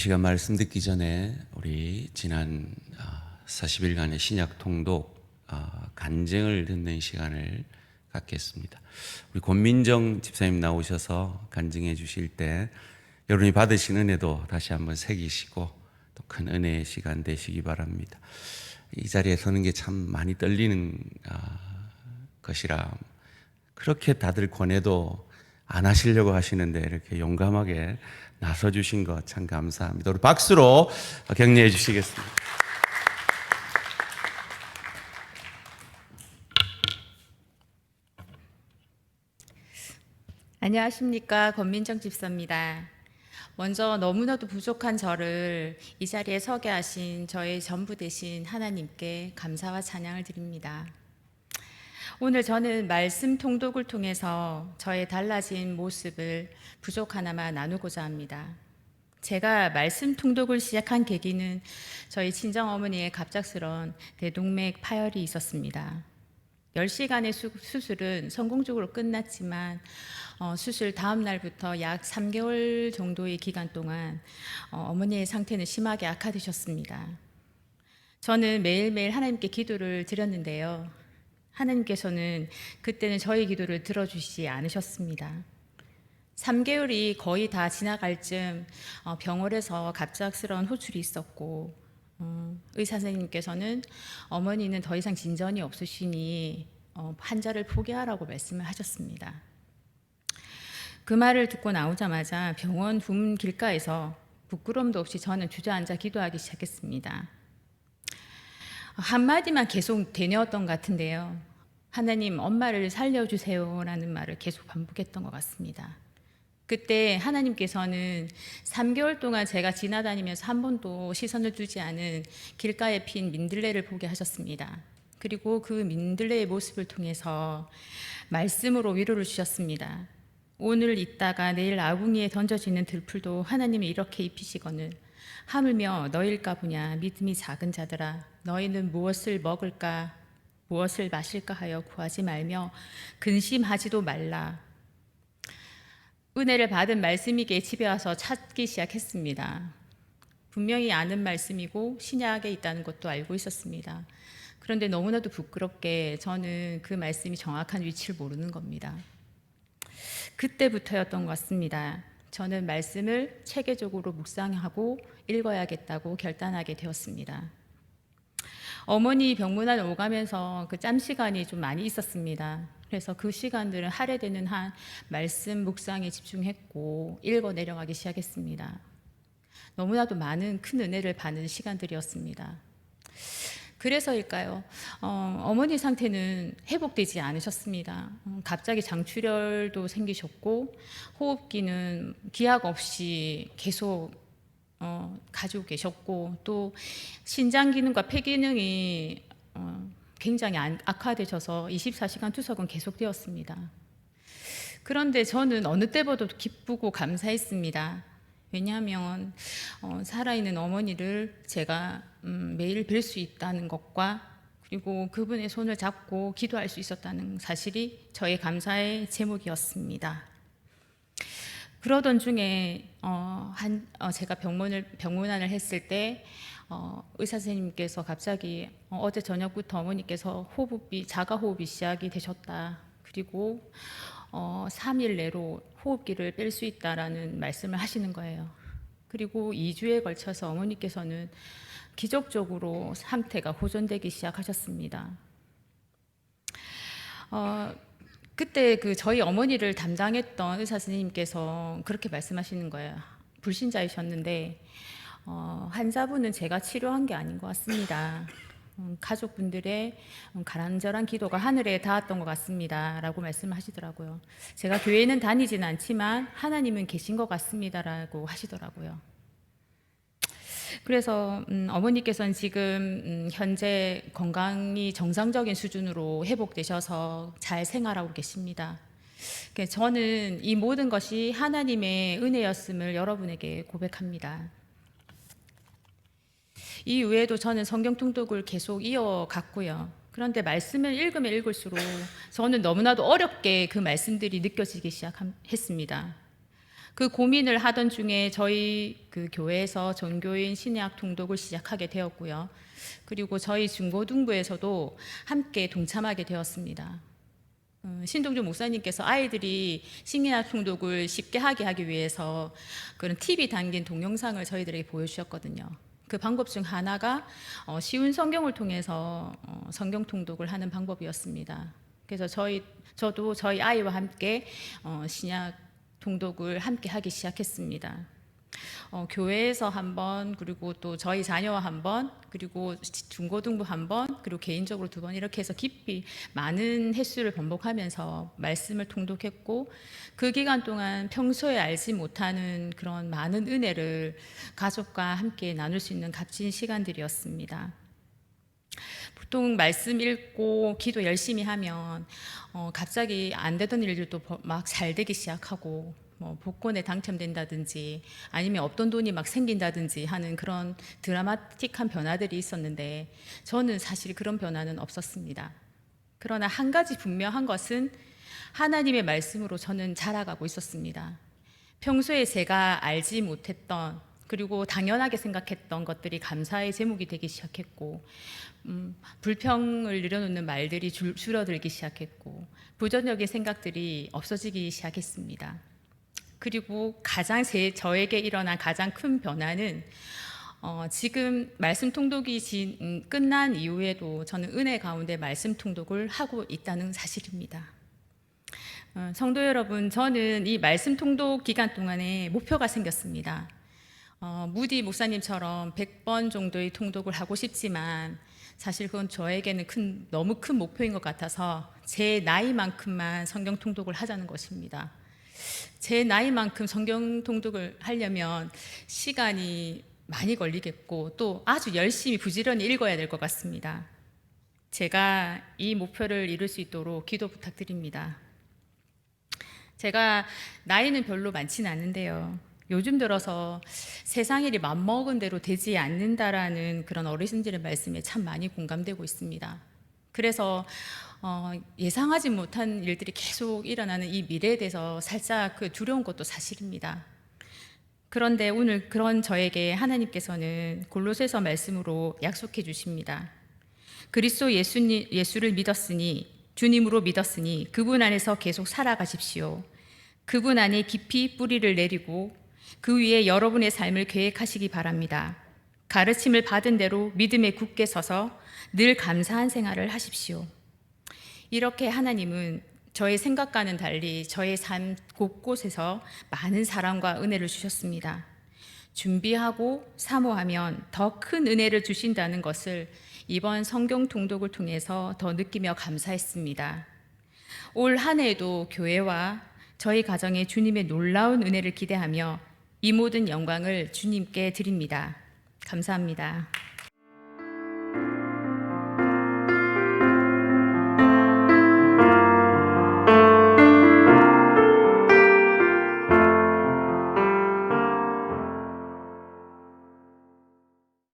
시간 말씀 듣기 전에 우리 지난 40일간의 신약 통독 간증을 듣는 시간을 갖겠습니다. 우리 권민정 집사님 나오셔서 간증해 주실 때 여러분이 받으신 은혜도 다시 한번 새기시고 또 큰 은혜의 시간 되시기 바랍니다. 이 자리에 서는 게 참 많이 떨리는 것이라 그렇게 다들 권해도 안 하시려고 하시는데 이렇게 용감하게 나서 주신 것 참 감사합니다. 우리 박수로 격려해 주시겠습니다. 안녕하십니까, 권민정 집사입니다. 먼저 너무나도 부족한 저를 이 자리에 서게 하신 저의 전부 되신 하나님께 감사와 찬양을 드립니다. 오늘 저는 말씀 통독을 통해서 저의 달라진 모습을 부족 하나마 나누고자 합니다. 제가 말씀 통독을 시작한 계기는 저희 친정어머니의 갑작스러운 대동맥 파열이 있었습니다. 10시간의 수술은 성공적으로 끝났지만 수술 다음 날부터 약 3개월 정도의 기간 동안 어머니의 상태는 심하게 악화되셨습니다. 저는 매일매일 하나님께 기도를 드렸는데요. 하나님께서는 그때는 저희 기도를 들어주시지 않으셨습니다. 3개월이 거의 다 지나갈 즈음 병원에서 갑작스러운 호출이 있었고 의사 선생님께서는 어머니는 더 이상 진전이 없으시니 환자를 포기하라고 말씀을 하셨습니다. 그 말을 듣고 나오자마자 병원 후문 길가에서 부끄럼도 없이 저는 주저앉아 기도하기 시작했습니다. 한마디만 계속 되뇌었던 것 같은데요. 하나님, 엄마를 살려주세요 라는 말을 계속 반복했던 것 같습니다. 그때 하나님께서는 3개월 동안 제가 지나다니면서 한 번도 시선을 두지 않은 길가에 핀 민들레를 보게 하셨습니다. 그리고 그 민들레의 모습을 통해서 말씀으로 위로를 주셨습니다. 오늘 있다가 내일 아궁이에 던져지는 들풀도 하나님이 이렇게 입히시거늘 하물며 너일까 보냐 믿음이 작은 자들아 너희는 무엇을 먹을까 무엇을 마실까 하여 구하지 말며 근심하지도 말라. 은혜를 받은 말씀이기에 집에 와서 찾기 시작했습니다. 분명히 아는 말씀이고 신약에 있다는 것도 알고 있었습니다. 그런데 너무나도 부끄럽게 저는 그 말씀이 정확한 위치를 모르는 겁니다. 그때부터였던 것 같습니다. 저는 말씀을 체계적으로 묵상하고 읽어야겠다고 결단하게 되었습니다. 어머니 병문안 오가면서 그 짬 시간이 좀 많이 있었습니다. 그래서 그 시간들은 할애되는 한 말씀 묵상에 집중했고 읽어 내려가기 시작했습니다. 너무나도 많은 큰 은혜를 받는 시간들이었습니다. 그래서일까요? 어머니 상태는 회복되지 않으셨습니다. 갑자기 장출혈도 생기셨고 호흡기는 기약 없이 계속 가지고 계셨고 또 신장 기능과 폐 기능이 굉장히 악화되셔서 24시간 투석은 계속되었습니다. 그런데 저는 어느 때보다도 기쁘고 감사했습니다. 왜냐하면 살아있는 어머니를 제가 매일 뵐 수 있다는 것과 그리고 그분의 손을 잡고 기도할 수 있었다는 사실이 저의 감사의 제목이었습니다. 그러던 중에 제가 병문안을 했을 때 의사 선생님께서 갑자기 어제 저녁부터 어머니께서 자가호흡이 시작이 되셨다. 그리고 3일 내로 호흡기를 뺄 수 있다라는 말씀을 하시는 거예요. 그리고 2주에 걸쳐서 어머니께서는 기적적으로 상태가 호전되기 시작하셨습니다. 그때 저희 어머니를 담당했던 의사 선생님께서 그렇게 말씀하시는 거예요. 불신자이셨는데 환자분은 제가 치료한 게 아닌 것 같습니다. 가족분들의 가란절한 기도가 하늘에 닿았던 것 같습니다 라고 말씀을 하시더라고요. 제가 교회는 다니지는 않지만 하나님은 계신 것 같습니다 라고 하시더라고요. 그래서 어머니께서는 지금 현재 건강이 정상적인 수준으로 회복되셔서 잘 생활하고 계십니다. 저는 이 모든 것이 하나님의 은혜였음을 여러분에게 고백합니다. 이 외에도 저는 성경 통독을 계속 이어갔고요. 그런데 말씀을 읽으면 읽을수록 저는 너무나도 어렵게 그 말씀들이 느껴지기 시작했습니다. 그 고민을 하던 중에 저희 그 교회에서 전교인 신약 통독을 시작하게 되었고요. 그리고 저희 중고등부에서도 함께 동참하게 되었습니다. 신동주 목사님께서 아이들이 신약 통독을 쉽게 하기 위해서 그런 팁이 담긴 동영상을 저희들에게 보여주셨거든요. 그 방법 중 하나가 쉬운 성경을 통해서 성경 통독을 하는 방법이었습니다. 그래서 저도 저희 아이와 함께 신약 통독을 함께 하기 시작했습니다. 교회에서 한 번, 그리고 또 저희 자녀와 한 번, 그리고 중고등부 한 번, 그리고 개인적으로 2번 이렇게 해서 깊이 많은 횟수를 번복하면서 말씀을 통독했고, 그 기간 동안 평소에 알지 못하는 그런 많은 은혜를 가족과 함께 나눌 수 있는 값진 시간들이었습니다. 보통 말씀 읽고 기도 열심히 하면 갑자기 안 되던 일들도 막 잘 되기 시작하고, 뭐 복권에 당첨된다든지 아니면 없던 돈이 막 생긴다든지 하는 그런 드라마틱한 변화들이 있었는데, 저는 사실 그런 변화는 없었습니다. 그러나 한 가지 분명한 것은 하나님의 말씀으로 저는 자라가고 있었습니다. 평소에 제가 알지 못했던, 그리고 당연하게 생각했던 것들이 감사의 제목이 되기 시작했고, 불평을 늘어놓는 말들이 줄어들기 시작했고, 부정적인 생각들이 없어지기 시작했습니다. 그리고 저에게 일어난 가장 큰 변화는 지금 말씀 통독이 끝난 이후에도 저는 은혜 가운데 말씀 통독을 하고 있다는 사실입니다. 성도 여러분, 저는 이 말씀 통독 기간 동안에 목표가 생겼습니다. 무디 목사님처럼 100번 정도의 통독을 하고 싶지만 사실 그건 저에게는 너무 큰 목표인 것 같아서 제 나이만큼만 성경 통독을 하자는 것입니다. 제 나이만큼 성경 통독을 하려면 시간이 많이 걸리겠고, 또 아주 열심히 부지런히 읽어야 될 것 같습니다. 제가 이 목표를 이룰 수 있도록 기도 부탁드립니다. 제가 나이는 별로 많지는 않은데요, 요즘 들어서 세상 일이 맘먹은 대로 되지 않는다라는 그런 어르신들의 말씀에 참 많이 공감되고 있습니다. 그래서 예상하지 못한 일들이 계속 일어나는 이 미래에 대해서 살짝 두려운 것도 사실입니다. 그런데 오늘 그런 저에게 하나님께서는 골로새서 말씀으로 약속해 주십니다. 그리스도 예수를 믿었으니, 주님으로 믿었으니 그분 안에서 계속 살아가십시오. 그분 안에 깊이 뿌리를 내리고 그 위에 여러분의 삶을 계획하시기 바랍니다. 가르침을 받은 대로 믿음에 굳게 서서 늘 감사한 생활을 하십시오. 이렇게 하나님은 저의 생각과는 달리 저의 삶 곳곳에서 많은 사랑과 은혜를 주셨습니다. 준비하고 사모하면 더 큰 은혜를 주신다는 것을 이번 성경 통독을 통해서 더 느끼며 감사했습니다. 올 한 해에도 교회와 저희 가정에 주님의 놀라운 은혜를 기대하며 이 모든 영광을 주님께 드립니다. 감사합니다.